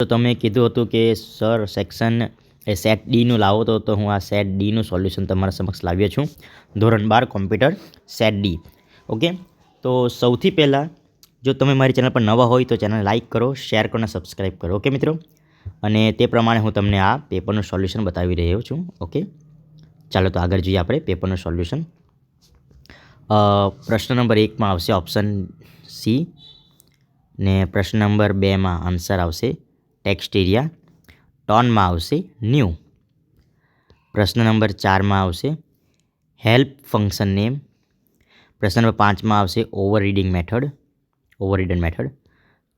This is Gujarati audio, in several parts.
તો તમે કીધું હતું કે સર સેક્શન સેટ ડીનું લાવો તો હું આ સેટ ડીનું સોલ્યુશન તમારા સમક્ષ લાવ્યો છું. ધોરણ 12 કોમ્પ્યુટર સેટ ડી. ઓકે, તો સૌથી પહેલાં જો તમે મારી ચેનલ પર નવા હોય તો ચેનલ લાઇક કરો, શેર કરો અને સબસ્ક્રાઈબ કરો. ઓકે મિત્રો, અને તે પ્રમાણે હું તમને આ પેપરનું સોલ્યુશન બતાવી રહ્યો છું. ઓકે, ચાલો તો આગળ જોઈએ આપણે પેપરનું સોલ્યુશન. પ્રશ્ન નંબર 1માં આવશે ઓપ્શન સી, ને પ્રશ્ન નંબર 2માં આન્સર આવશે ટેક્સ્ટ એરિયા. ટોનમાં આવશે ન્યૂ. પ્રશ્ન નંબર 4માં આવશે હેલ્પ ફંક્શન નેમ. પ્રશ્ન નંબર 5માં આવશે ઓવરરીડિંગ મેથડ.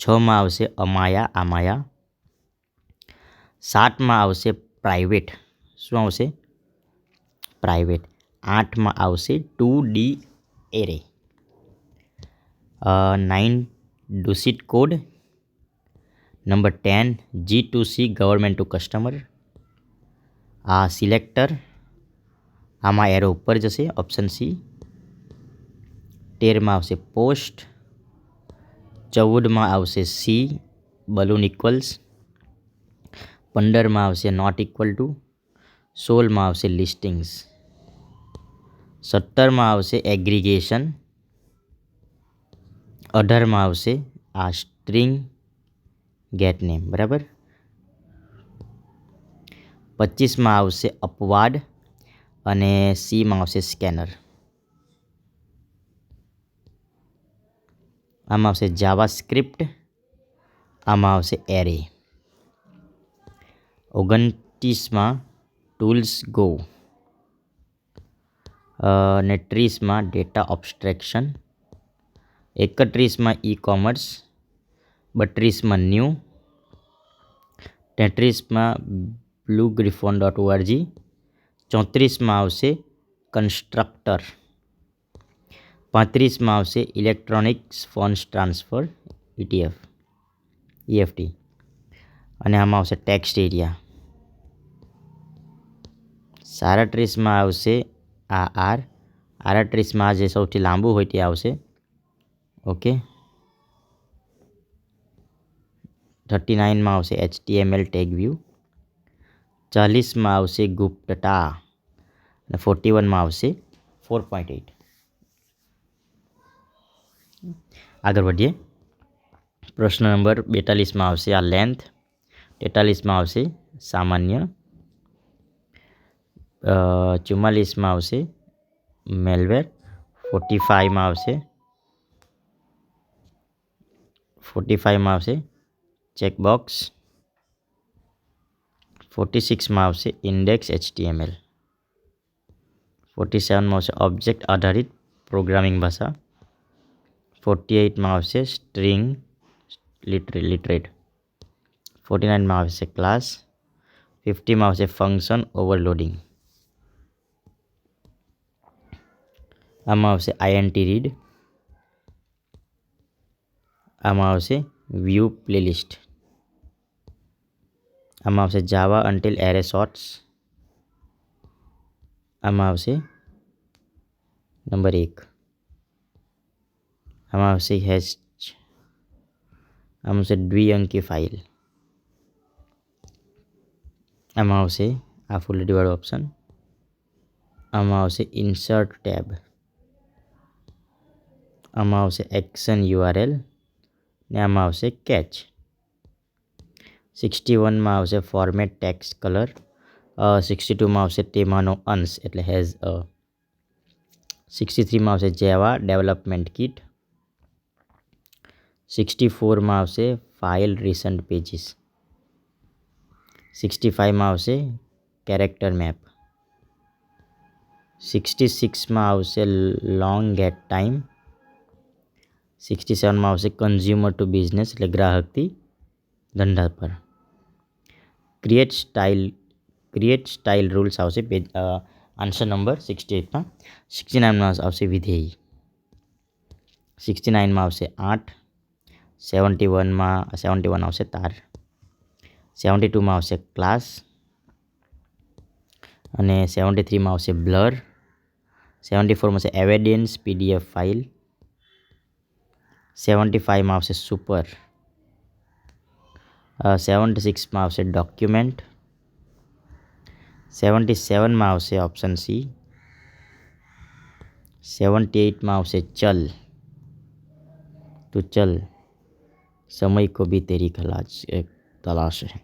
6માં આવશે આમાયા. 7માં આવશે પ્રાઇવેટ. શું આવશે? પ્રાઇવેટ. 8માં આવશે 2D એરે. 9 ડુસિટ code. Number 10 G2C government to customer. આ સિલેક્ટર, આમાં એરો ઉપર જશે ઓપ્શન સી. 13માં આવશે પોસ્ટ. 14માં આવશે સી બલૂન ઇક્વલ્સ. 15માં આવશે નોટ ઇક્વલ ટુ. 16માં આવશે લિસ્ટિંગ્સ. 17માં આવશે એગ્રીગેશન. 18માં આવશે આ સ્ટ્રિંગ ગેટ નેમ. બરાબર. 25માં આવશે અપવાડ અને સીમાં આવશે સ્કેનર. આમાં આવશે જાવા સ્ક્રિપ્ટ. આમાં આવશે એરે. 29માં tools go. અને 30માં ડેટા ઓબ્સ્ટ્રેક્શન. 31માં ઈ કોમર્સ. 32માં ન્યૂ. 33માં bluegriffon.org. 34માં આવશે કન્સ્ટ્રક્ટર. 35માં આવશે ઇલેક્ટ્રોનિક્સ ફંડ્સ ટ્રાન્સફર EFT. અને આમાં આવશે ટેક્સ્ટ એરિયા. 37માં આવશે આર. 38માં જે સૌથી લાંબુ હોય તે આવશે. ઓકે. 39માં આવશે HTML ટેગ વ્યૂ. 40માં આવશે ગુપ્તતા અને 41માં આવશે 4.8. આગળ વધીએ. પ્રશ્ન નંબર 42માં આવશે આ લેન્થ. 43માં આવશે સામાન્ય. 44માં આવશે મેલવેર. 45માં આવશે ચેકબોક્સ. 46માં આવશે ઇન્ડેક્સ HTML. 47માં આવશે ઓબ્જેક્ટ આધારિત પ્રોગ્રામિંગ ભાષા. 48માં આવશે સ્ટ્રિંગ લિટરેટ. 49માં આવશે ક્લાસ. 50માં આવશે ફંક્શન ઓવરલોડિંગ. આમાં આવશે INT રીડ. આમાં આવશે વ્યૂ પ્લેલિસ્ટ. આમાં આવશે જાવા અન્ટિલ એરે શોર્ટ્સ. આમાં આવશે નંબર 1. આમાં આવશે હેશ. આમાં આવશે દ્વિઅંકી ફાઇલ. આમાં આવશે આ ફૂલ વાળો ઓપ્શન. આમાં આવશે ઇન્સર્ટ ટેબ. આમાં આવશે એક્શન URL ને આમાં આવશે કેચ. 61માં આવશે ફોર્મેટ ટેક્સ્ટ કલર. 62માં આવશે તેમાંનો અંશ એટલે હેઝ અ. 63માં આવશે જાવા ડેવલપમેન્ટ કિટ. 64માં આવશે ફાઇલ રિસન્ટ પેજીસ. 65માં આવશે કેરેક્ટર મેપ. 66માં આવશે લોંગ ગેટ ટાઈમ. 67માં આવશે કન્ઝ્યુમર ટુ બિઝનેસ એટલે ગ્રાહકથી ધંધા પર. ક્રિએટ સ્ટાઇલ રૂલ્સ આવશે આન્સર નંબર 68માં. 69માં આવશે વિધેય. 69માં આવશે 8. 71 આવશે તાર. 72માં આવશે ક્લાસ અને 73માં આવશે બ્લર. 74માં આવશે એવિડન્સ PDF ફાઇલ. 75માં આવશે સુપર. 76માં આવશે ડોક્યુમેન્ટ. 77માં આવશે ઓપ્શન સી. 78માં આવશે ચલ. તો ચલ સમય કો ભી તેરી તલાશ હૈ.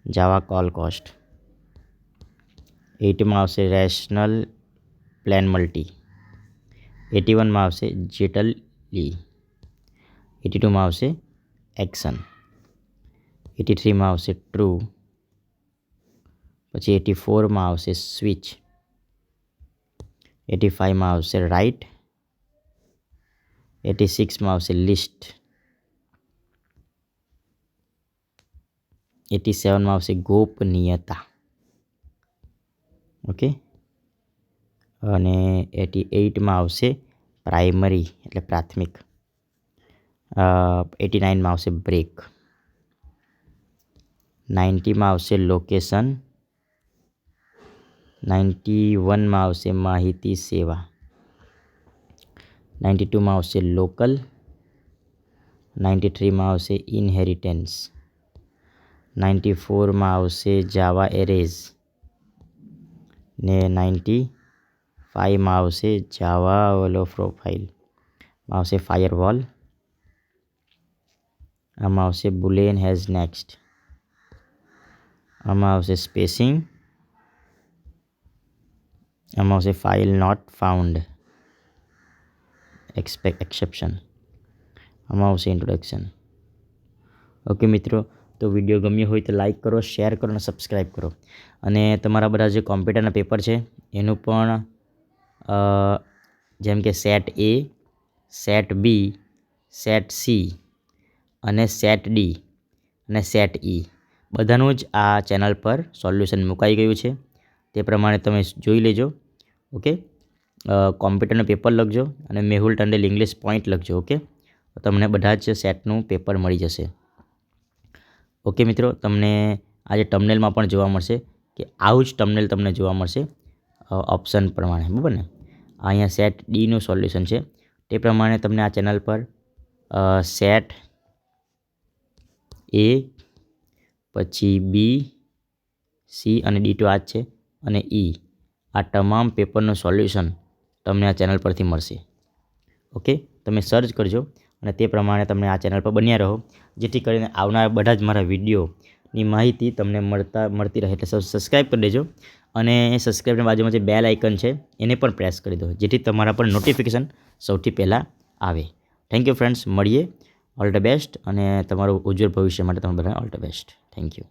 જાવા કોલ કોસ્ટ. 80માં આવશે રેશનલ પ્લાન મલ્ટી. 81માં આવશે જેટલી. 82માં આવશે એક્શન. 83માં આવશે ટ્રુ. પછી 84માં આવશે સ્વિચ. 85માં આવશે રાઇટ. 86માં આવશે લિસ્ટ. 87માં આવશે ગોપનીયતા. ઓકે. અને 88માં આવશે પ્રાઇમરી એટલે પ્રાથમિક. 89માં આવશે બ્રેક. 90માં આવશે લોકેશન. 91માં આવશે માહિતી સેવા. 92માં આવશે લોકલ. 93માં આવશે ઇનહેરિટન્સ. 94માં આવશે જાવા એરેઝ. ને 95માં આવશે જાવા પ્રોફાઇલમાં આવશે ફાયરવોલ. આમાં આવશે બુલિયન હેઝ નેક્સ્ટ. આમાં આવશે સ્પેસિંગ. આમાં આવશે ફાઇલ નોટ ફાઉન્ડ એક્સેપ્શન. આમાં આવશે ઇન્ટ્રોડક્શન. ઓકે મિત્રો, તો વિડીયો ગમ્યો હોય તો લાઈક કરો, શેર કરો અને સબસ્ક્રાઈબ કરો. અને તમારા બધા જે કોમ્પ્યુટરના પેપર છે એનું પણ જેમ કે સેટ એ, સેટ બી, સેટ સી અને સેટ ડી અને સેટ ઈ બધાનું જ આ ચેનલ પર સોલ્યુશન મુકાઈ ગયું છે. તે પ્રમાણે તમે જોઈ લેજો. ઓકે. કોમ્પ્યુટરનું પેપર લખજો અને મેહુલ ટંડેલ ઇંગ્લિશ પોઈન્ટ લખજો. ઓકે. તમને બધા જ સેટનું પેપર મળી જશે. ઓકે મિત્રો, તમને આજે ટમનેલમાં પણ જોવા મળશે કે આવું જ ટમનેલ તમને જોવા મળશે ઓપ્શન પ્રમાણે, બરાબર ને. અહીંયા સેટ ડીનું સોલ્યુશન છે. તે પ્રમાણે તમને આ ચેનલ પર સેટ એ, પછી બી, સી અને ડી તો આ જ છે, અને ઈ આ તમામ પેપરનું સોલ્યુશન તમને આ ચેનલ પરથી મળશે. ઓકે. તમે સર્ચ કરજો અને તે પ્રમાણે તમે આ ચેનલ પર બન્યા રહો, જેથી કરીને આવનારા બધા જ મારા વિડીયોની માહિતી તમને મળતી રહે. એટલે સબસ્ક્રાઈબ કરી દેજો અને સબસ્ક્રાઈબની બાજુમાં જે બેલ આઇકન છે એને પણ પ્રેસ કરી દો, જેથી તમારા પર નોટિફિકેશન સૌથી પહેલાં આવે. Thank you friends. મળીએ. ઓલ ધ બેસ્ટ અને તમારું ઉજ્જવળ ભવિષ્ય માટે તમે બધા all the best. Thank you.